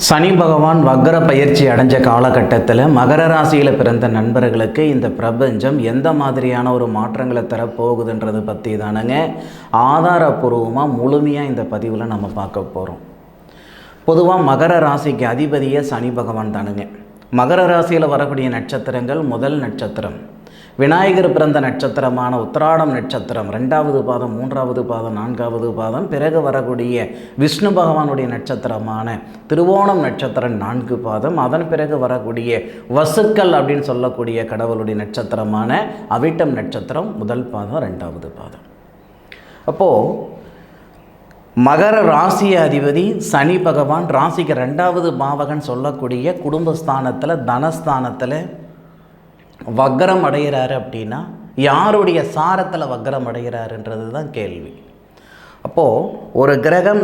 சனி பகவான் வக்ர பயிற்சி அடைஞ்ச காலகட்டத்தில் மகர ராசியில் பிறந்த நண்பர்களுக்கு இந்த பிரபஞ்சம் எந்த மாதிரியான ஒரு மாற்றங்களை தரப்போகுதுன்றது பற்றி தானுங்க ஆதாரபூர்வமாக முழுமையாக இந்த பதிவில் நம்ம பார்க்க போகிறோம். பொதுவாக மகர ராசிக்கு அதிபதியே சனி பகவான் தானுங்க. மகர ராசியில் வரக்கூடிய நட்சத்திரங்கள் முதல் நட்சத்திரம் விநாயகர் பிறந்த நட்சத்திரமான உத்திராடம் நட்சத்திரம், 2வது பாதம், 3வது பாதம், 4வது பாதம். பிறகு வரக்கூடிய விஷ்ணு பகவானுடைய நட்சத்திரமான திருவோணம் நட்சத்திரம் 4 பாதம். அதன் பிறகு வரக்கூடிய வசுக்கள் அப்படின்னு சொல்லக்கூடிய கடவுளுடைய நட்சத்திரமான அவிட்டம் நட்சத்திரம் முதல் பாதம், 2வது பாதம். அப்போது மகர ராசி அதிபதி சனி பகவான் ராசிக்கு 2வது பாவகன் சொல்லக்கூடிய குடும்பஸ்தானத்தில் தனஸ்தானத்தில் வக்ரம் அடைகிறாரு. அப்படின்னா யாருடைய சாரத்தில் வக்ரம் அடைகிறாருன்றது தான் கேள்வி. அப்போது ஒரு கிரகம்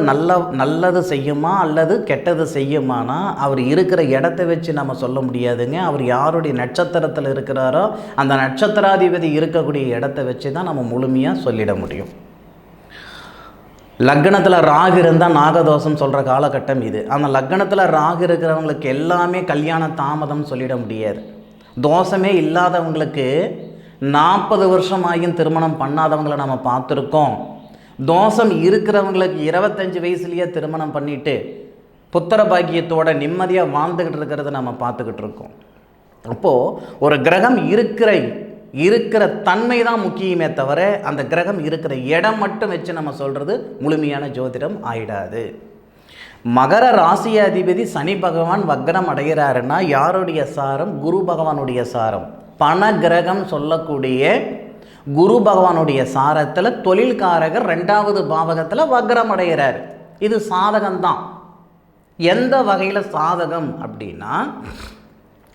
நல்லது செய்யுமா அல்லது கெட்டது செய்யுமானா அவர் இருக்கிற இடத்த வச்சு நம்ம சொல்ல முடியாதுங்க. அவர் யாருடைய நட்சத்திரத்தில் இருக்கிறாரோ அந்த நட்சத்திராதிபதி இருக்கக்கூடிய இடத்த வச்சு தான் நம்ம முழுமையாக சொல்லிட முடியும். லக்னத்தில் ராகு இருந்தால் நாகதோஷம் சொல்கிற காலகட்டம் இது. அந்த லக்னத்தில் ராகு இருக்கிறவங்களுக்கு எல்லாமே கல்யாண தாமதம் சொல்லிட முடியாது. தோஷமே இல்லாதவங்களுக்கு 40 வருஷம் ஆகியும் திருமணம் பண்ணாதவங்களை நம்ம பார்த்துருக்கோம். தோஷம் இருக்கிறவங்களுக்கு 25 வயசுலேயே திருமணம் பண்ணிவிட்டு புத்திர பாக்கியத்தோட நிம்மதியாக வாழ்ந்துக்கிட்டு இருக்கிறத நம்ம பார்த்துக்கிட்டு இருக்கோம். அப்போது ஒரு கிரகம் இருக்கிற தன்மை தான் முக்கியமே தவிர அந்த கிரகம் இருக்கிற இடம் மட்டும் வச்சு நம்ம சொல்கிறது முழுமையான ஜோதிடம் ஆயிடாது. மகர ராசி அதிபதி சனி பகவான் வக்ரம் அடைகிறாருன்னா யாருடைய சாரம்? குரு பகவானுடைய சாரம். பண கிரகம் சொல்லக்கூடிய குரு பகவானுடைய சாரத்தில் தொழில்காரகர் 2வது பாவகத்தில் வக்ரம் அடைகிறார். இது சாதகம்தான். எந்த வகையில் சாதகம் அப்படின்னா,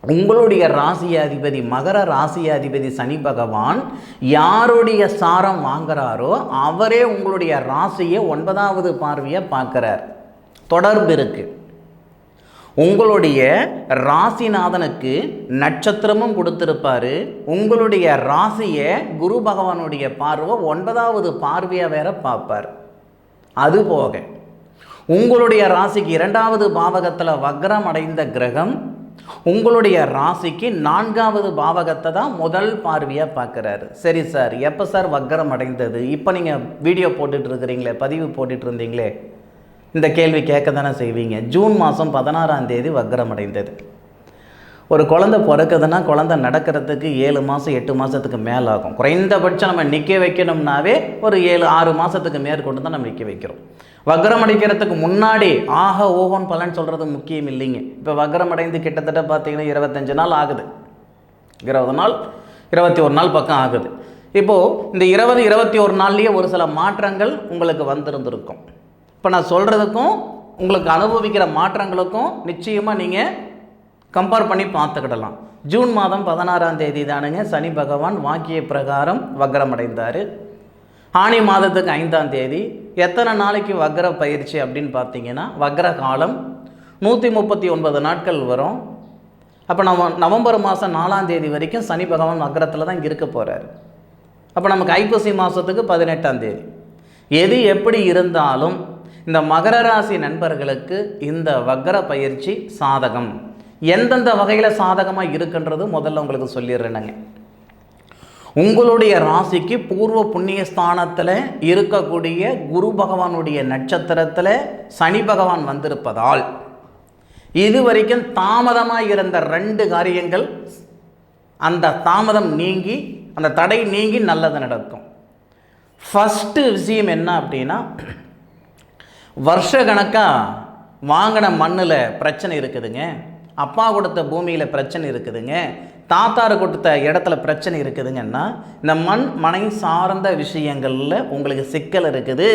உங்களுடைய ராசி அதிபதி மகர ராசி அதிபதி சனி பகவான் யாருடைய சாரம் வாங்குறாரோ அவரே உங்களுடைய ராசியை 9வது பார்வையை பார்க்குறார். தொடர்பு இருக்குது. உங்களுடைய ராசிநாதனுக்கு நட்சத்திரமும் கொடுத்துருப்பாரு. உங்களுடைய ராசியை குரு பகவானுடைய பார்வை 9வது பார்வையை வேற பார்ப்பார். அதுபோக உங்களுடைய ராசிக்கு 2வது பாவகத்தில் வக்ரம் அடைந்த கிரகம் உங்களுடைய ராசிக்கு 4வது பாவகத்தை தான் முதல் பார்வையாக பார்க்குறாரு. சரி சார், எப்போ சார் வக்ரம் அடைந்தது? இப்போ நீங்கள் வீடியோ போட்டுட்டு இருக்கிறீங்களே, பதிவு போட்டுட்டு இருந்தீங்களே, இந்த கேள்வி கேட்க தானே செய்வீங்க. ஜூன் மாதம் 16ஆம் தேதி வக்ரம் அடைந்தது. ஒரு குழந்தை பிறக்குதுன்னா குழந்தை நடக்கிறதுக்கு 7 மாதம் 8 மாதத்துக்கு மேலே ஆகும். குறைந்தபட்சம் நம்ம நிற்க வைக்கணும்னாவே ஒரு 7-6 மாதத்துக்கு மேற்கொண்டு தான் நம்ம நிற்க வைக்கிறோம். வக்ரம் அடைக்கிறதுக்கு முன்னாடி ஓஹோன்னு பலன் சொல்கிறது முக்கியம் இல்லைங்க. இப்போ வக்ரம் அடைந்து கிட்டத்தட்ட பார்த்தீங்கன்னா 25 நாள் ஆகுது. 20 நாள் 21 நாள் பக்கம் ஆகுது. இப்போது இந்த 21 நாள்லேயே ஒரு சில மாற்றங்கள் உங்களுக்கு வந்திருந்திருக்கும். இப்போ நான் சொல்கிறதுக்கும் உங்களுக்கு அனுபவிக்கிற மாற்றங்களுக்கும் நிச்சயமாக நீங்கள் கம்பேர் பண்ணி பார்த்துக்கிடலாம். ஜூன் மாதம் 16ஆம் தேதி தானுங்க சனி பகவான் வாக்கிய பிரகாரம் வக்ரம் அடைந்தார். ஆனி மாதத்துக்கு 5ஆம் தேதி. எத்தனை நாளைக்கு வக்ர பயிற்சி அப்படின்னு பார்த்தீங்கன்னா, வக்ர காலம் 139 நாட்கள் வரும். அப்போ நம்ம நவம்பர் மாதம் 4ஆம் தேதி வரைக்கும் சனி பகவான் வக்ரத்தில் தான் இருக்க போகிறார். அப்போ நமக்கு ஐப்பசி மாதத்துக்கு 18ஆம் தேதி. எது எப்படி இருந்தாலும் இந்த மகர ராசி நண்பர்களுக்கு இந்த வக்ர பயிற்சி சாதகம். எந்தெந்த வகையில் சாதகமாக இருக்குன்றது முதல்ல உங்களுக்கு சொல்லிடுறேனுங்க. உங்களுடைய ராசிக்கு பூர்வ புண்ணிய ஸ்தானத்தில் இருக்கக்கூடிய குரு பகவானுடைய நட்சத்திரத்தில் சனி பகவான் வந்திருப்பதால் இதுவரைக்கும் தாமதமாக இருந்த 2 காரியங்கள் அந்த தாமதம் நீங்கி அந்த தடை நீங்கி நல்லது நடக்கும். ஃபஸ்ட்டு விஷயம் என்ன அப்படின்னா, வருஷ கணக்காக வாங்கின மண்ணில் பிரச்சனை இருக்குதுங்க, அப்பா கொடுத்த பூமியில் பிரச்சனை இருக்குதுங்க, தாத்தாரு கொடுத்த இடத்துல பிரச்சனை இருக்குதுங்கன்னா இந்த மனை சார்ந்த விஷயங்களில் உங்களுக்கு சிக்கல் இருக்குது.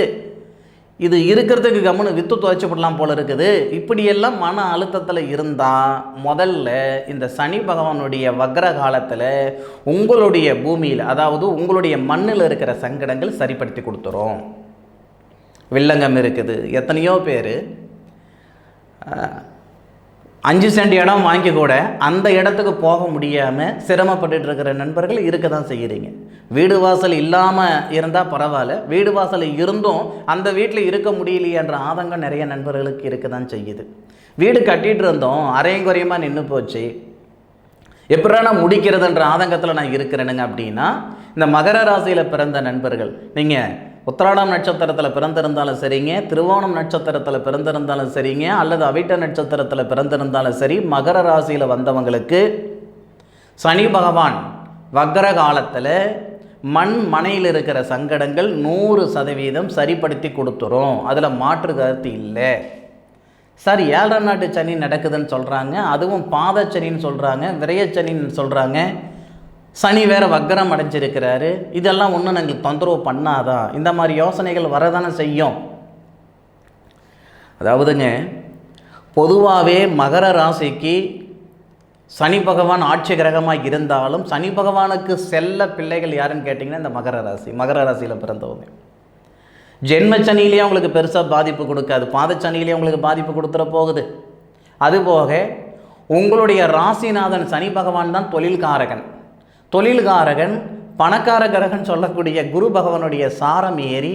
இது இருக்கிறதுக்கு கம்முன்னு வித்து துவைச்சி போடலாம் போல இருக்குது. இப்படியெல்லாம் மன அழுத்தத்தில் இருந்தால் முதல்ல இந்த சனி பகவானுடைய வக்ர காலத்தில் உங்களுடைய பூமியில், அதாவது உங்களுடைய மண்ணில் இருக்கிற சங்கடங்கள் சரிப்படுத்தி கொடுத்துரும். வில்லங்கம் இருக்குது. எத்தனையோ பேர் 5 சென்ட் இடம் வாங்கி கூட அந்த இடத்துக்கு போக முடியாமல் சிரமப்பட்டு இருக்கிற நண்பர்கள் இருக்க தான் செய்கிறீங்க. வீடு வாசல் இல்லாமல் இருந்தால் பரவாயில்ல, வீடு வாசல் இருந்தும் அந்த வீட்டில் இருக்க முடியலையன்ற ஆதங்கம் நிறைய நண்பர்களுக்கு இருக்க தான் செய்யுது. வீடு கட்டிகிட்டு இருந்தோம், அரையும் குறையுமா நின்று போச்சு, எப்படா நான் முடிக்கிறதுன்ற ஆதங்கத்தில் நான் இருக்கிறேனுங்க அப்படின்னா, இந்த மகர ராசியில் பிறந்த நண்பர்கள், நீங்கள் உத்திராடம் நட்சத்திரத்தில் பிறந்திருந்தாலும் சரிங்க, திருவோணம் நட்சத்திரத்தில் பிறந்திருந்தாலும் சரிங்க, அல்லது அவிட்ட நட்சத்திரத்தில் பிறந்திருந்தாலும் சரி, மகர ராசியில் வந்தவங்களுக்கு சனி பகவான் வக்ர காலத்தில் மண் மனையில் இருக்கிற சங்கடங்கள் 100% சரிப்படுத்தி கொடுத்துரும். அதில் மாற்று கருத்து இல்லை. சார் 7ஆம் நாட்டு சனி நடக்குதுன்னு சொல்கிறாங்க, அதுவும் பாதச்சனின்னு சொல்கிறாங்க, விரயச்சனின்னு சொல்கிறாங்க, சனி வேறு வக்கரம் அடைஞ்சிருக்கிறாரு, இதெல்லாம் ஒன்றும் எங்களுக்கு தொந்தரவு பண்ணாதான்? இந்த மாதிரி யோசனைகள் வரதானே செய்யும். அதாவதுங்க, பொதுவாகவே மகர ராசிக்கு சனி பகவான் ஆட்சி கிரகமாக இருந்தாலும் சனி பகவானுக்கு செல்ல பிள்ளைகள் யாருன்னு கேட்டிங்கன்னா இந்த மகர ராசியில் பிறந்தவங்க. ஜென்மச்சனியிலேயே உங்களுக்கு பெருசாக பாதிப்பு கொடுக்காது, பாதச்சனியிலேயே உங்களுக்கு பாதிப்பு கொடுத்துட போகுது. அதுபோக உங்களுடைய ராசிநாதன் சனி பகவான் தான் தொழில்காரகன் பணக்கார கிரகன் சொல்லக்கூடிய குரு பகவானுடைய சாரம் ஏறி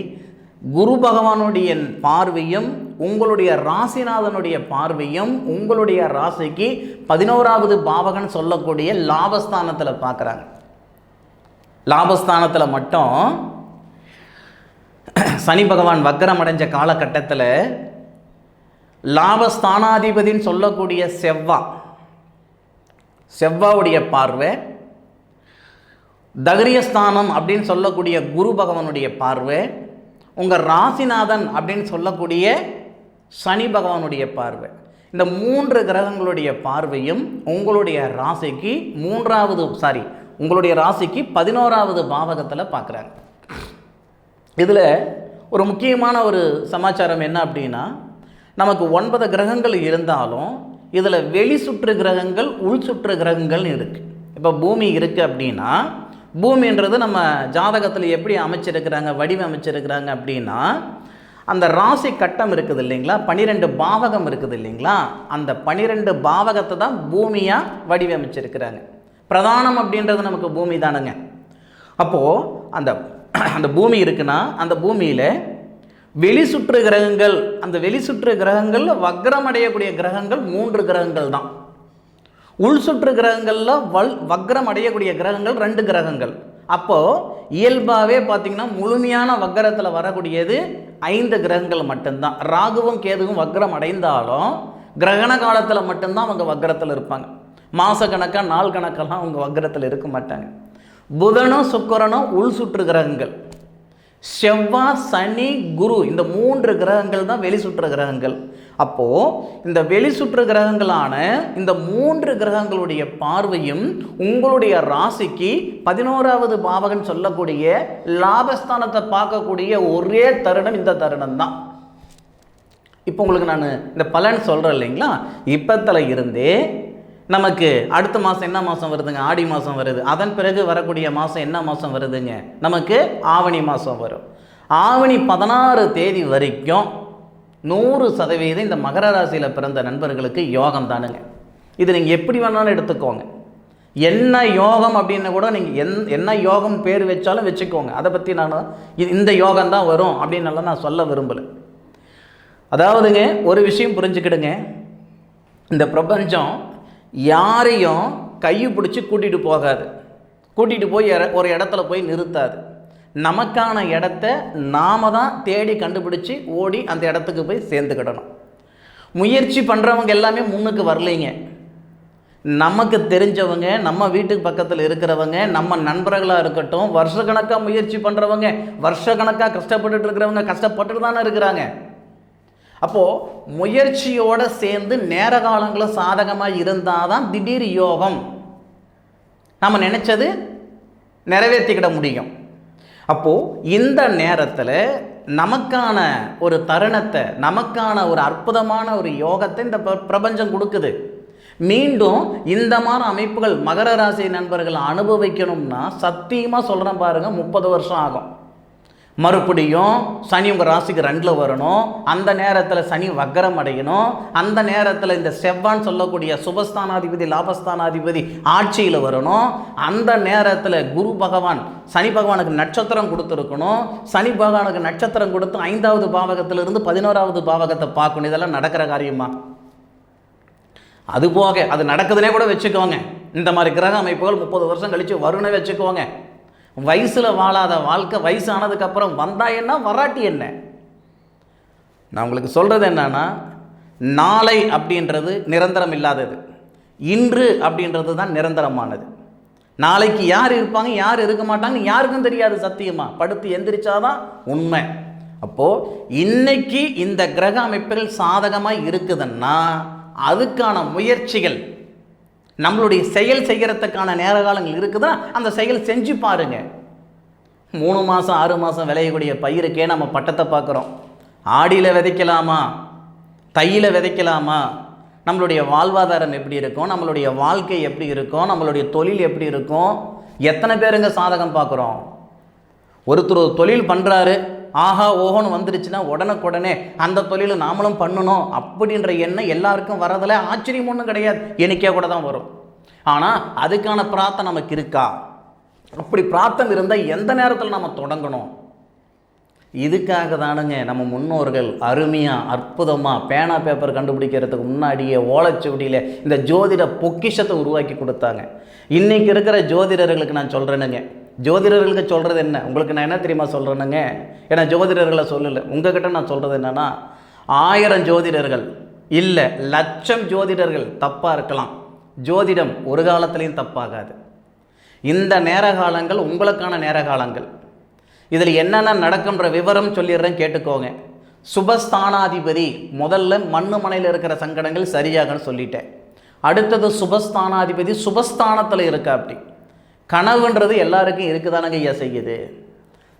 குரு பகவானுடைய பார்வையும் உங்களுடைய ராசிநாதனுடைய பார்வையும் உங்களுடைய ராசிக்கு 11வது பாவகன் சொல்லக்கூடிய லாபஸ்தானத்தில் பார்க்குறாங்க. லாபஸ்தானத்தில் மட்டும் சனி பகவான் வக்ரம் அடைஞ்ச காலகட்டத்தில் லாபஸ்தானாதிபதின்னு சொல்லக்கூடிய செவ்வாவுடைய பார்வை, தகரியஸ்தானம் அப்படின்னு சொல்லக்கூடிய குரு பகவானுடைய பார்வை, உங்கள் ராசிநாதன் அப்படின்னு சொல்லக்கூடிய சனி பகவானுடைய பார்வை, இந்த 3 கிரகங்களுடைய பார்வையும் உங்களுடைய ராசிக்கு உங்களுடைய ராசிக்கு 11வது பாவகத்தில் பார்க்குறாங்க. இதில் ஒரு முக்கியமான ஒரு சமாச்சாரம் என்ன அப்படின்னா, நமக்கு 9 கிரகங்கள் இருந்தாலும் இதில் வெளி சுற்று கிரகங்கள் உள் சுற்று கிரகங்கள்னு இருக்குது. இப்போ பூமி இருக்குது அப்படின்னா, பூமின்றது நம்ம ஜாதகத்தில் எப்படி அமைச்சிருக்கிறாங்க, வடிவமைச்சிருக்கிறாங்க அப்படின்னா, அந்த ராசி கட்டம் இருக்குது இல்லைங்களா, 12 பாவகம் இருக்குது இல்லைங்களா, அந்த 12 பாவகத்தை தான் பூமியாக வடிவமைச்சிருக்கிறாங்க. பிரதானம் அப்படின்றது நமக்கு பூமி தானுங்க. அப்போது அந்த பூமி இருக்குன்னா அந்த பூமியில் வெளி சுற்று கிரகங்கள், அந்த வெளி சுற்று கிரகங்கள் வக்ரம் அடையக்கூடிய கிரகங்கள் 3 கிரகங்கள் தான். உள் சுற்று கிரகங்களில் வக்ரம் அடையக்கூடிய கிரகங்கள் 2 கிரகங்கள். அப்போது இயல்பாகவே பார்த்திங்கன்னா முழுமையான வக்கரத்தில் வரக்கூடியது 5 கிரகங்கள் மட்டும்தான். ராகுவும் கேதுவும் வக்ரம் அடைந்தாலும் கிரகண காலத்தில் மட்டும்தான் அவங்க வக்கரத்தில் இருப்பாங்க. மாத கணக்காக நாள் கணக்கெல்லாம் அவங்க வக்கரத்தில் இருக்க மாட்டாங்க. புதனும் சுக்கிரனும் உள் சுற்று கிரகங்கள், செவ்வாய் சனி குரு, இந்த 3 கிரகங்கள் தான் வெளி சுற்று கிரகங்கள். அப்போது இந்த வெளி சுற்று கிரகங்களான இந்த 3 கிரகங்களுடைய பார்வையும் உங்களுடைய ராசிக்கு 11வது பாவகன் சொல்லக்கூடிய லாபஸ்தானத்தை பார்க்கக்கூடிய ஒரே தருணம் இந்த தருணம் தான். இப்போ உங்களுக்கு நான் இந்த பலன் சொல்கிறேன் இல்லைங்களா, இப்பத்தில் இருந்தே நமக்கு அடுத்த மாதம் என்ன மாதம் வருதுங்க, ஆடி மாதம் வருது. அதன் பிறகு வரக்கூடிய மாதம் என்ன மாதம் வருதுங்க, நமக்கு ஆவணி மாதம் வரும். ஆவணி 16 தேதி வரைக்கும் 100% இந்த மகர ராசியில் பிறந்த நண்பர்களுக்கு யோகம் தானுங்க. இது நீங்கள் எப்படி வேணாலும் எடுத்துக்கோங்க. என்ன யோகம் அப்படின்னு கூட நீங்கள் என்ன யோகம் பேர் வச்சாலும் வச்சுக்கோங்க. அதை பற்றி நான் இந்த யோகம் தான் வரும் அப்படின்னால நான் சொல்ல விரும்பலை. அதாவதுங்க, ஒரு விஷயம் புரிஞ்சுக்கிடுங்க, இந்த பிரபஞ்சம் யாரையும் கையை பிடிச்சி கூட்டிகிட்டு போகாது, கூட்டிகிட்டு போய் ஒரு இடத்துல போய் நிறுத்தாது. நமக்கான இடத்த நாம தான் தேடி கண்டுபிடிச்சி ஓடி அந்த இடத்துக்கு போய் சேர்ந்துக்கிடணும். முயற்சி பண்ணுறவங்க எல்லாமே முன்னுக்கு வரலைங்க. நமக்கு தெரிஞ்சவங்க, நம்ம வீட்டுக்கு பக்கத்தில் இருக்கிறவங்க, நம்ம நண்பர்களாக இருக்கட்டும், வருஷக்கணக்காக முயற்சி பண்ணுறவங்க, வருஷக்கணக்காக கஷ்டப்பட்டுட்டு இருக்கிறவங்க கஷ்டப்பட்டுட்டு தானே இருக்கிறாங்க. அப்போது முயற்சியோடு சேர்ந்து நேர காலங்களும் சாதகமாக இருந்தால் தான் திடீர் யோகம் நம்ம நினச்சது நிறைவேற்றிக்கிட முடியும். அப்போது இந்த நேரத்தில் நமக்கான ஒரு தருணத்தை, நமக்கான ஒரு அற்புதமான ஒரு யோகத்தை இந்த பிரபஞ்சம் கொடுக்குது. மீண்டும் இந்த மாதிரி அமைப்புகள் மகர ராசி நண்பர்கள் அனுபவிக்கணும்னா சத்தியமாக சொல்கிறேன் பாருங்கள், 30 வருஷம் ஆகும். மறுபடியும் சனி உங்கள் ராசிக்கு 2ல் வரணும், அந்த நேரத்தில் சனி வக்கரம் அடையணும், அந்த நேரத்தில் இந்த செவ்வான்னு சொல்லக்கூடிய சுபஸ்தானாதிபதி லாபஸ்தானாதிபதி ஆட்சியில் வரணும், அந்த நேரத்தில் குரு பகவான் சனி பகவானுக்கு நட்சத்திரம் கொடுத்துருக்கணும், சனி பகவானுக்கு நட்சத்திரம் கொடுத்து 5வது பாவகத்திலிருந்து 11வது பாவகத்தை பார்க்கணும். இதெல்லாம் நடக்கிற காரியமா? அதுபோக அது நடக்குதுன்னே கூட வச்சுக்கோங்க. இந்த மாதிரி கிரக அமைப்புகள் 30 வருஷம் கழித்து வரும்னே வச்சுக்கோங்க. வயசில் வாழாத வாழ்க்கை வயசானதுக்கப்புறம் வந்தா என்ன வராட்டி என்ன? நான் உங்களுக்கு சொல்கிறது என்னன்னா, நாளை அப்படின்றது நிரந்தரம் இல்லாதது, இன்று அப்படின்றது தான் நிரந்தரமானது. நாளைக்கு யார் இருப்பாங்க யார் இருக்க மாட்டாங்கன்னு யாருக்கும் தெரியாது. சத்தியமாக படுத்து எந்திரிச்சாதான் உண்மை. அப்போது இன்னைக்கு இந்த கிரக அமைப்புகள் சாதகமாக இருக்குதுன்னா அதுக்கான முயற்சிகள், நம்மளுடைய செயல் செய்கிறதுக்கான நேர காலங்கள் இருக்குதா, அந்த செயல் செஞ்சு பாருங்க. 3 மாதம் 6 மாதம் விளையக்கூடிய பயிருக்கே நம்ம பட்டத்தை பார்க்குறோம். ஆடியில் விதைக்கலாமா, தையில் விதைக்கலாமா, நம்மளுடைய வாழ்வாதாரம் எப்படி இருக்கும், நம்மளுடைய வாழ்க்கை எப்படி இருக்கும், நம்மளுடைய தொழில் எப்படி இருக்கும், எத்தனை பேருங்க சாதகம் பார்க்குறோம்? ஒருத்தர் தொழில் பண்ணுறாரு, ஆஹா ஓஹோன்னு வந்துருச்சுன்னா உடனுக்குடனே அந்த தொழில் நாமளும் பண்ணணும் அப்படின்ற எண்ணம் எல்லாருக்கும் வரதில் ஆச்சரியம் ஒன்றும் கிடையாது. எண்ணிக்கையாக கூட தான் வரும். ஆனால் அதுக்கான பிரார்த்தனை நமக்கு இருக்கா? அப்படி பிரார்த்தனை இருந்தால் எந்த நேரத்தில் நம்ம தொடங்கணும்? இதுக்காக தானுங்க நம்ம முன்னோர்கள் அருமையாக அற்புதமாக பேனா பேப்பர் கண்டுபிடிக்கிறதுக்கு முன்னாடியே ஓலைச்சுவடியில் இந்த ஜோதிட பொக்கிஷத்தை உருவாக்கி கொடுத்தாங்க. இன்றைக்கி இருக்கிற ஜோதிடர்களுக்கு நான் சொல்கிறேனுங்க, ஜோதிடர்களுக்கு சொல்கிறது என்ன, உங்களுக்கு நான் என்ன தெரியுமா சொல்கிறேனுங்க, ஏன்னா ஜோதிடர்களை சொல்லலை, உங்ககிட்ட நான் சொல்கிறது என்னென்னா, 1000 ஜோதிடர்கள் இல்லை 1,00,000 ஜோதிடர்கள் தப்பாக இருக்கலாம், ஜோதிடம் ஒரு காலத்துலேயும் தப்பாகாது. இந்த நேர காலங்கள் உங்களுக்கான நேர காலங்கள். இதில் என்னென்ன நடக்குன்ற விவரம் சொல்லிடுறேன், கேட்டுக்கோங்க. சுபஸ்தானாதிபதி, முதல்ல மண்ணு மனையில் இருக்கிற சங்கடங்கள் சரியாகன்னு சொல்லிட்டேன். அடுத்தது சுபஸ்தானாதிபதி சுபஸ்தானத்தில் இருக்கா. அப்படி கனவுன்றது எல்லாருக்கும் இருக்குதானங்க ஐயா செய்யுது.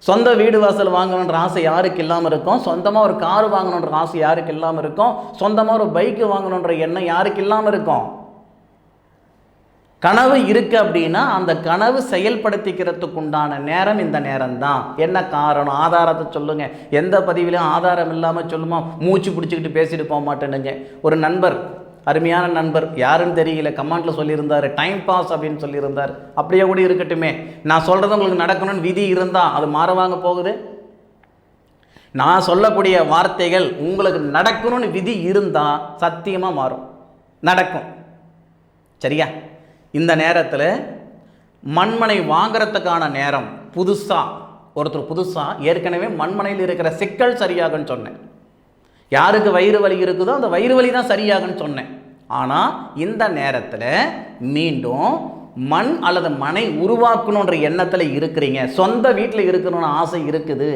சொந்த வீடு வாசல் வாங்கணுன்ற ஆசை யாருக்கு இல்லாமல் இருக்கும்? சொந்தமாக ஒரு கார் வாங்கணுன்ற ஆசை யாருக்கு இல்லாமல் இருக்கும்? சொந்தமாக ஒரு பைக்கு வாங்கணுன்ற எண்ணம் யாருக்கு இல்லாமல் இருக்கும்? கனவு இருக்குது அப்படின்னா அந்த கனவு செயல்படுத்திக்கிறதுக்கு உண்டான நேரம் இந்த நேரம் தான். என்ன காரணம்? ஆதாரத்தை சொல்லுங்கள். எந்த பதிவிலையும் ஆதாரம் இல்லாமல் சொல்லுமா மூச்சு பிடிச்சிக்கிட்டு பேசிட்டு போக மாட்டேனுங்க. ஒரு நண்பர், அருமையான நண்பர், யாருன்னு தெரியல, கமெண்ட்டில் சொல்லியிருந்தார், டைம் பாஸ் அப்படின்னு சொல்லியிருந்தார். அப்படியே கூட இருக்கட்டுமே, நான் சொல்கிறது உங்களுக்கு நடக்கணும்னு விதி இருந்தால் அது மாறவாங்க போகுது? நான் சொல்லக்கூடிய வார்த்தைகள் உங்களுக்கு நடக்கணும்னு விதி இருந்தால் சத்தியமாக மாறும், நடக்கும். சரியா? இந்த நேரத்தில் மண்மனை வாங்கிறதுக்கான நேரம். ஒருத்தர் புதுசாக ஏற்கனவே மண்மனையில் இருக்கிற சிக்கல் சரியாகன்னு சொன்னேன். யாருக்கு வயிறு வலி இருக்குதோ அந்த வயிறு வலி தான் சரியாகன்னு சொன்னேன். ஆனால் இந்த நேரத்தில் மீண்டும் மண் அல்லது மனை உருவாக்கணுன்ற எண்ணத்தில் இருக்கிறீங்க, சொந்த வீட்டில் இருக்கணும்னு ஆசை இருக்குது.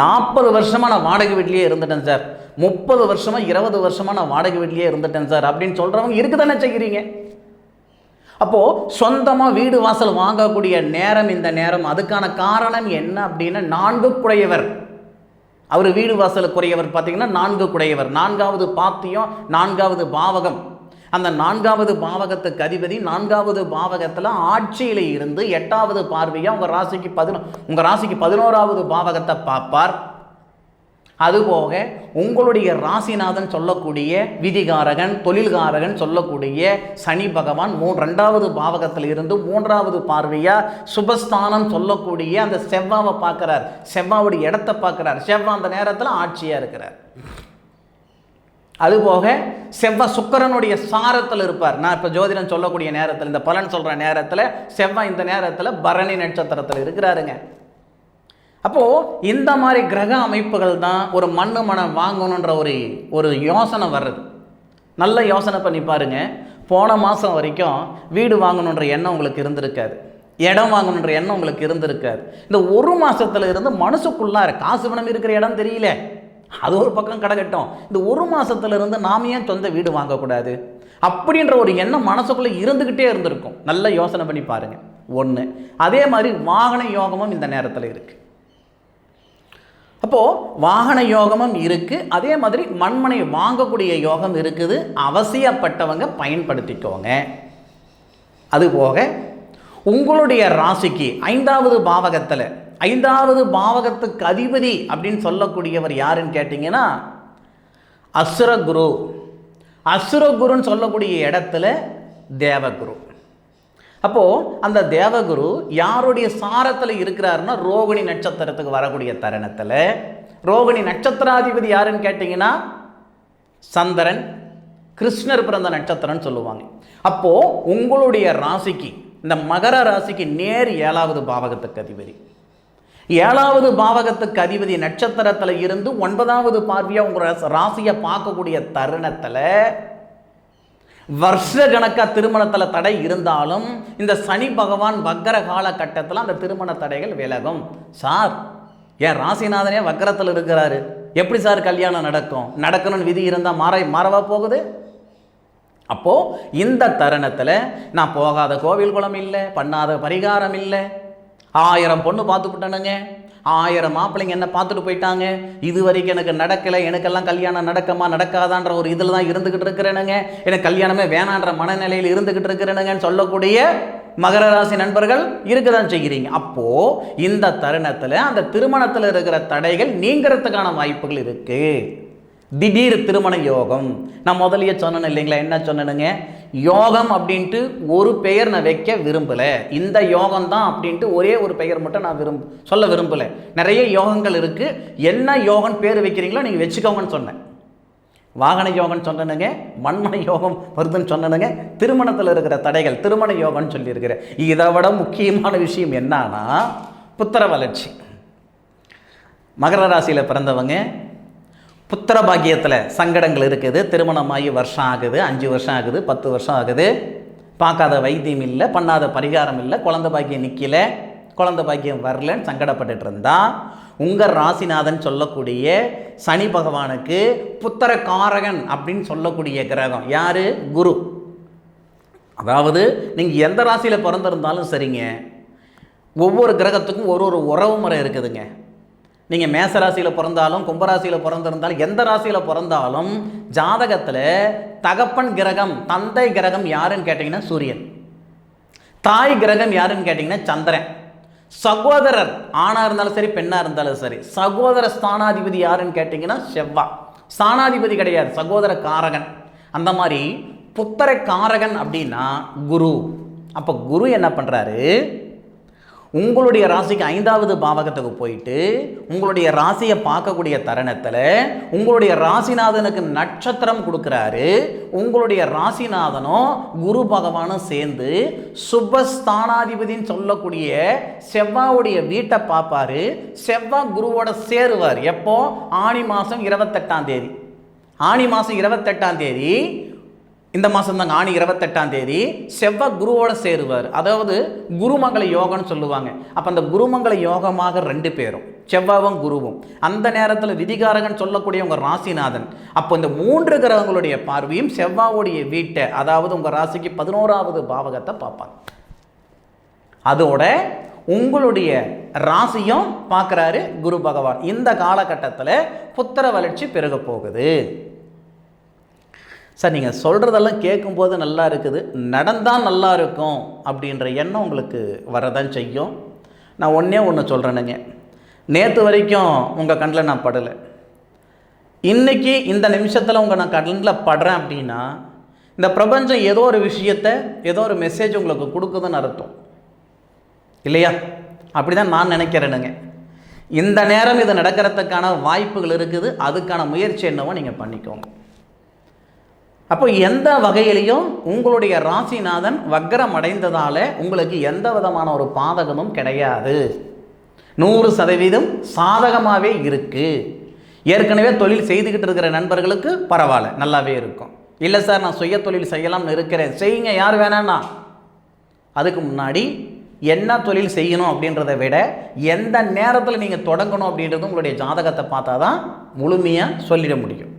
40 வருஷமாக நான் வாடகை வீட்லேயே இருந்துட்டேன் சார், 30 வருஷமாக 20 வருஷமாக நான் வாடகை வீட்லேயே இருந்துட்டேன் சார் அப்படின்னு சொல்கிறவங்க இருக்கு தானே செய்கிறீங்க. அப்போது சொந்தமாக வீடு வாசல் வாங்கக்கூடிய நேரம் இந்த நேரம். அதுக்கான காரணம் என்ன அப்படின்னா 4 குடையவர். அவர் வீடு வாசலுக்குரியவர் பார்த்தீங்கன்னா 4 குடையவர், 4வது பாத்தியம், 4வது பாவகம். அந்த 4வது பாவகத்துக்கு அதிபதி 4வது பாவகத்தில் ஆட்சியில் இருந்து 8வது பார்வையாக உங்கள் ராசிக்கு 11வது பாவகத்தை பார்ப்பார். அதுபோக உங்களுடைய ராசிநாதன் சொல்லக்கூடிய விதிகாரகன், தொழில்காரகன் சொல்லக்கூடிய சனி பகவான் 2வது பாவகத்தில் இருந்து 3வது பார்வையாக சுபஸ்தானம் சொல்லக்கூடிய அந்த செவ்வாவை பார்க்குறார், செவ்வாவுடைய இடத்தை பார்க்குறார். செவ்வா அந்த நேரத்தில் ஆட்சியாக இருக்கிறார். அதுபோக செவ்வாய் சுக்கிரனுடைய சாரத்தில் இருப்பார். நான் இப்போ ஜோதிடம் சொல்லக்கூடிய நேரத்தில், இந்த பலன் சொல்கிற நேரத்தில் செவ்வாய் இந்த நேரத்தில் பரணி நட்சத்திரத்தில் இருக்கிறாருங்க. அப்போது இந்த மாதிரி கிரக அமைப்புகள் தான் ஒரு மண்ணு மனம் வாங்கணுன்ற ஒரு யோசனை வர்றது. நல்ல யோசனை பண்ணி பாருங்கள். போன மாதம் வரைக்கும் வீடு வாங்கணுன்ற எண்ணம் உங்களுக்கு இருந்திருக்காது, இடம் வாங்கணுன்ற எண்ணம் உங்களுக்கு இருந்திருக்காது. இந்த 1 மாதத்தில் இருந்து மனசுக்குள்ளார காசு பணம் இருக்கிற இடம் தெரியல, அது ஒரு பக்கம் கிடக்கட்டும். இந்த 1 மாதத்துல இருந்து நாம ஏன் சொந்த வீடு வாங்கக்கூடாது அப்படின்ற ஒரு எண்ணம் மனசுக்குள்ளே இருந்துக்கிட்டே இருந்திருக்கும். நல்ல யோசனை பண்ணி பாருங்கள். 1 அதே மாதிரி வாகன யோகமும் இந்த நேரத்தில் இருக்குது. அப்போது வாகன யோகமும் இருக்குது, அதே மாதிரி மண்மனை வாங்கக்கூடிய யோகம் இருக்குது. அவசியப்பட்டவங்க பயன்படுத்திக்கோங்க. அதுபோக உங்களுடைய ராசிக்கு 5வது பாவகத்தில், 5வது பாவகத்துக்கு அதிபதி அப்படின்னு சொல்லக்கூடியவர் யாருன்னு கேட்டிங்கன்னா அசுரகுரு. அசுரகுருன்னு சொல்லக்கூடிய இடத்துல தேவகுரு. அப்போது அந்த தேவகுரு யாருடைய சாரத்தில் இருக்கிறாருன்னா ரோகிணி நட்சத்திரத்துக்கு வரக்கூடிய தருணத்தில், ரோகிணி நட்சத்திராதிபதி யாருன்னு கேட்டிங்கன்னா சந்திரன், கிருஷ்ணர் பிறந்த நட்சத்திரம்னு சொல்லுவாங்க. அப்போது உங்களுடைய ராசிக்கு, இந்த மகர ராசிக்கு நேர் 7வது பாவகத்துக்கு அதிபதி. 7வது பாவகத்துக்கு அதிபதி நட்சத்திரத்தில் இருந்து 9வது பார்வையாக உங்கள் ராசியை பார்க்கக்கூடிய தருணத்தில் வருஷ கணக்காக திருமணத்தில் தடை இருந்தாலும் இந்த சனி பகவான் வக்கர காலகட்டத்தில் அந்த திருமண தடைகள் விலகும். சார், என் ராசிநாதனே வக்கரத்தில் இருக்கிறாரு, எப்படி சார் கல்யாணம் நடக்கணும்னு விதி இருந்தால் மாறவா போகுது? அப்போது இந்த தருணத்தில் நான் போகாத கோவில் குளம் இல்லை, பண்ணாத பரிகாரம் இல்லை, 1000 பொண்ணு பார்த்துக்கிட்டனுங்க, 1000 மாப்பிள்ளைங்க என்ன பார்த்துட்டு போயிட்டாங்க, இது வரைக்கும் எனக்கு நடக்கலை, எனக்கெல்லாம் கல்யாணம் நடக்காதான்ற ஒரு இதில் தான் இருந்துக்கிட்டு இருக்கிறேனுங்க, எனக்கு கல்யாணமே வேணான்ற மனநிலையில் இருந்துக்கிட்டு இருக்கிறேனுங்கன்னு சொல்லக்கூடிய மகர ராசி நண்பர்கள் இருக்க தான் செய்கிறீங்க. அப்போது இந்த தருணத்தில் அந்த திருமணத்தில் இருக்கிற தடைகள் நீங்கிறதுக்கான வாய்ப்புகள் இருக்குது. திடீர் திருமண யோகம். நான் முதலியே சொன்னேன் இல்லைங்களா, என்ன சொன்னேனுங்க, யோகம் அப்படின்ட்டு ஒரு பெயர் நான் வைக்க விரும்பலை, இந்த யோகம் தான் அப்படின்ட்டு ஒரே ஒரு பெயர் மட்டும் நான் சொல்ல விரும்பலை. நிறைய யோகங்கள் இருக்குது, என்ன யோகம் பேர் வைக்கிறீங்களோ நீங்கள் வச்சுக்கோங்கன்னு சொன்னேன். வாகன யோகம்னு சொன்னனுங்க, மண்மன யோகம் வருதுன்னு சொன்னனுங்க, திருமணத்தில் இருக்கிற தடைகள் திருமண யோகம்னு சொல்லியிருக்கிறேன். இதை விட முக்கியமான விஷயம் என்னன்னா புத்திர வளர்ச்சி. மகர ராசியில் பிறந்தவங்க புத்திர பாக்கியத்தில் சங்கடங்கள் இருக்குது. திருமணமாகி வருஷம் ஆகுது, 5 வருஷம் ஆகுது, 10 வருஷம் ஆகுது, பார்க்காத வைத்தியம் இல்லை, பண்ணாத பரிகாரம் இல்லை, குழந்தை பாக்கியம் நிற்கல, குழந்தை பாக்கியம் வரலன்னு சங்கடப்பட்டுட்டு இருந்தால் உங்கள் ராசிநாதன் சொல்லக்கூடிய சனி பகவானுக்கு புத்திர காரகன் அப்படின்னு சொல்லக்கூடிய கிரகம் யார்? குரு. அதாவது நீங்கள் எந்த ராசியில் பிறந்திருந்தாலும் சரிங்க, ஒவ்வொரு கிரகத்துக்கும் ஒரு உறவு முறை இருக்குதுங்க. நீங்கள் மேச ராசியில் பிறந்தாலும் கும்பராசியில் பிறந்திருந்தாலும் எந்த ராசியில் பிறந்தாலும் ஜாதகத்தில் தகப்பன் கிரகம் தந்தை கிரகம் யாருன்னு கேட்டிங்கன்னா சூரியன், தாய் கிரகம் யாருன்னு கேட்டிங்கன்னா சந்திரன், சகோதரர் ஆணாக இருந்தாலும் சரி பெண்ணாக இருந்தாலும் சரி சகோதர ஸ்தானாதிபதி யாருன்னு கேட்டிங்கன்னா செவ்வாய். ஸ்தானாதிபதி கிடையாது, சகோதர காரகன். அந்த மாதிரி புத்திர காரகன் அப்படின்னா குரு. அப்போ குரு என்ன பண்ணுறாரு, உங்களுடைய ராசிக்கு 5வது பாவகத்துக்கு போயிட்டு உங்களுடைய ராசியை பார்க்கக்கூடிய தருணத்தில் உங்களுடைய ராசிநாதனுக்கு நட்சத்திரம் கொடுக்குறாரு. உங்களுடைய ராசிநாதனும் குரு பகவானும் சேர்ந்து சுபஸ்தானாதிபதின்னு சொல்லக்கூடிய செவ்வாவுடைய வீட்டை பார்ப்பாரு. செவ்வாய் குருவோட சேருவார். எப்போ? ஆனி மாதம் 28ஆம் தேதி. ஆனி மாதம் 28ஆம் தேதி, இந்த மாதம் தாங்க, ஆனி 28ஆம் தேதி செவ்வாய் குருவோட சேருவார். அதாவது குருமங்கள யோகம்னு சொல்லுவாங்க. அப்போ அந்த குருமங்கள யோகமாக 2 பேரும் செவ்வாவும் குருவும் அந்த நேரத்தில் விதிகாரகன் சொல்லக்கூடிய உங்கள் ராசிநாதன். அப்போ இந்த 3 கிரகங்களுடைய பார்வையும் செவ்வாவுடைய வீட்டை, அதாவது உங்கள் ராசிக்கு 11வது பாவகத்தை பார்ப்பாங்க. அதோட உங்களுடைய ராசியும் பார்க்குறாரு குரு பகவான். இந்த காலகட்டத்தில் புத்திர வளர்ச்சி பெருக போகுது. சார், நீங்கள் சொல்கிறதெல்லாம் கேட்கும்போது நல்லா இருக்குது, நடந்தால் நல்லா இருக்கும் அப்படின்ற எண்ணம் உங்களுக்கு வரதான் செய்யும். நான் ஒன்று சொல்கிறேனுங்க, நேற்று வரைக்கும் உங்கள் கண்ணில் நான் படலை, இன்றைக்கி இந்த நிமிஷத்தில் நான் கண்ணில் படுறேன் அப்படின்னா இந்த பிரபஞ்சம் ஏதோ ஒரு விஷயத்தை, ஏதோ ஒரு மெசேஜ் உங்களுக்கு கொடுக்குதுன்னு அர்த்தம் இல்லையா? அப்படி தான் நான் நினைக்கிறேனுங்க. இந்த நேரம் இது நடக்கிறதுக்கான வாய்ப்புகள் இருக்குது, அதுக்கான முயற்சி என்னவோ நீங்கள் பண்ணிக்கோங்க. அப்போ எந்த வகையிலையும் உங்களுடைய ராசிநாதன் வக்ரம் அடைந்ததால் உங்களுக்கு எந்த விதமான ஒரு பாதகமும் கிடையாது. 100% சாதகமாகவே இருக்குது. ஏற்கனவே தொழில் செய்துக்கிட்டு இருக்கிற நண்பர்களுக்கு பரவாயில்ல, நல்லாவே இருக்கும். இல்லை சார், நான் சுய தொழில் செய்யலாம்னு இருக்கிறேன், செய்யுங்க, யார் வேணான்னா. அதுக்கு முன்னாடி என்ன தொழில் செய்யணும் அப்படின்றத விட எந்த நேரத்தில் நீங்கள் தொடங்கணும் அப்படின்றது உங்களுடைய ஜாதகத்தை பார்த்தா தான் முழுமையாக சொல்லிட முடியும்.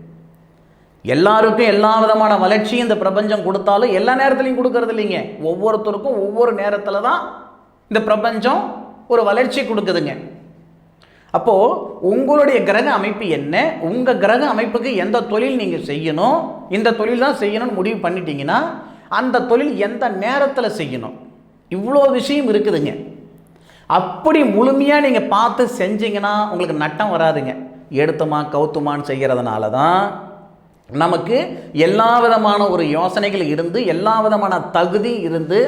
எல்லாருக்கும் எல்லா விதமான வளர்ச்சியும் இந்த பிரபஞ்சம் கொடுத்தாலும் எல்லா நேரத்துலையும் கொடுக்கறது இல்லைங்க. ஒவ்வொருத்தருக்கும் ஒவ்வொரு நேரத்தில் தான் இந்த பிரபஞ்சம் ஒரு வளர்ச்சி கொடுக்குதுங்க. அப்போது உங்களுடைய கிரக அமைப்பு என்ன, உங்கள் கிரக அமைப்புக்கு எந்த தொழில் நீங்கள் செய்யணும், இந்த தொழில் தான் செய்யணும்னு முடிவு பண்ணிட்டீங்கன்னா அந்த தொழில் எந்த நேரத்தில் செய்யணும், இவ்வளோ விஷயம் இருக்குதுங்க. அப்படி முழுமையாக நீங்கள் பார்த்து செஞ்சீங்கன்னா உங்களுக்கு நட்டம் வராதுங்க. எடுத்துமா கவுத்துமான்னு செய்கிறதுனால தான் நமக்கு எல்லா விதமான ஒரு யோசனைகள் இருந்து, எல்லா விதமான தகுதி இருந்து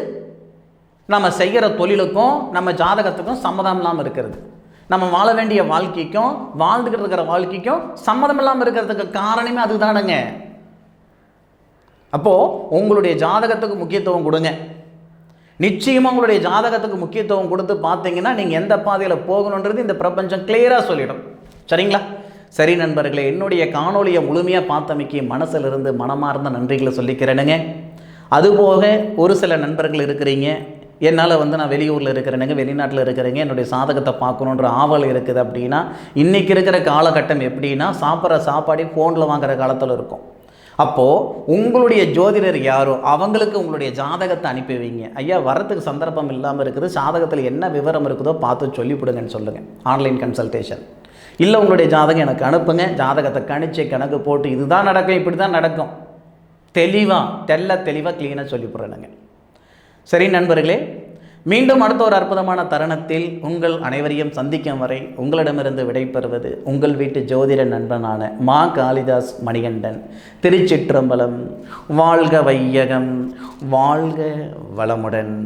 நம்ம செய்கிற தொழிலுக்கும் நம்ம ஜாதகத்துக்கும் சம்மதம் இல்லாமல் இருக்கிறது. நம்ம வாழ வேண்டிய வாழ்க்கைக்கும் வாழ்ந்துக்கிட்டு இருக்கிற வாழ்க்கைக்கும் சம்மதம் இல்லாமல் இருக்கிறதுக்கு காரணமே அதுதானுங்க. அப்போது உங்களுடைய ஜாதகத்துக்கு முக்கியத்துவம் கொடுங்க. நிச்சயமாக உங்களுடைய ஜாதகத்துக்கு முக்கியத்துவம் கொடுத்து பார்த்தீங்கன்னா நீங்கள் எந்த பாதையில் போகணுன்றது இந்த பிரபஞ்சம் கிளியராக சொல்லிடும். சரிங்களா? சரி நண்பர்களே, என்னுடைய காணொலியை முழுமையாக பார்த்தமைக்கு மனசிலிருந்து மனமார்ந்த நன்றிகளை சொல்லிக்கிறேனுங்க. அதுபோக ஒரு சில நண்பர்கள் இருக்கிறீங்க, என்னால் நான் வெளியூரில் இருக்கிறேனுங்க, வெளிநாட்டில் இருக்கிறேங்க, என்னுடைய சாதகத்தை பார்க்கணுன்ற ஆவல் இருக்குது அப்படின்னா, இன்றைக்கி இருக்கிற காலகட்டம் எப்படின்னா சாப்பிட்ற சாப்பாடே ஃபோனில் வாங்குகிற காலத்தில் இருக்கும். அப்போது உங்களுடைய ஜோதிடர் யாரோ அவங்களுக்கு உங்களுடைய ஜாதகத்தை அனுப்பி வைங்க. ஐயா வரத்துக்கு சந்தர்ப்பம் இல்லாமல் இருக்குது, ஜாதகத்தில் என்ன விவரம் இருக்குதோ பார்த்து சொல்லிவிடுங்கன்னு சொல்லுங்கள். Online consultation. இல்லை உங்களுடைய ஜாதகம் எனக்கு அனுப்புங்க, ஜாதகத்தை கணிச்சு கணக்கு போட்டு இதுதான் நடக்கும், இப்படி தான் நடக்கும், தெளிவாக க்ளீனாக சொல்லிவிடுறேனுங்க. சரி நண்பர்களே, மீண்டும் அடுத்த ஒரு அற்புதமான தருணத்தில் உங்கள் அனைவரையும் சந்திக்கும் வரை உங்களிடமிருந்து விடைபெறுவது உங்கள் வீட்டு ஜோதிட நண்பனான மா காளிதாஸ் மணிகண்டன். திருச்சிற்றம்பலம். வாழ்க வையகம், வாழ்க வளமுடன்.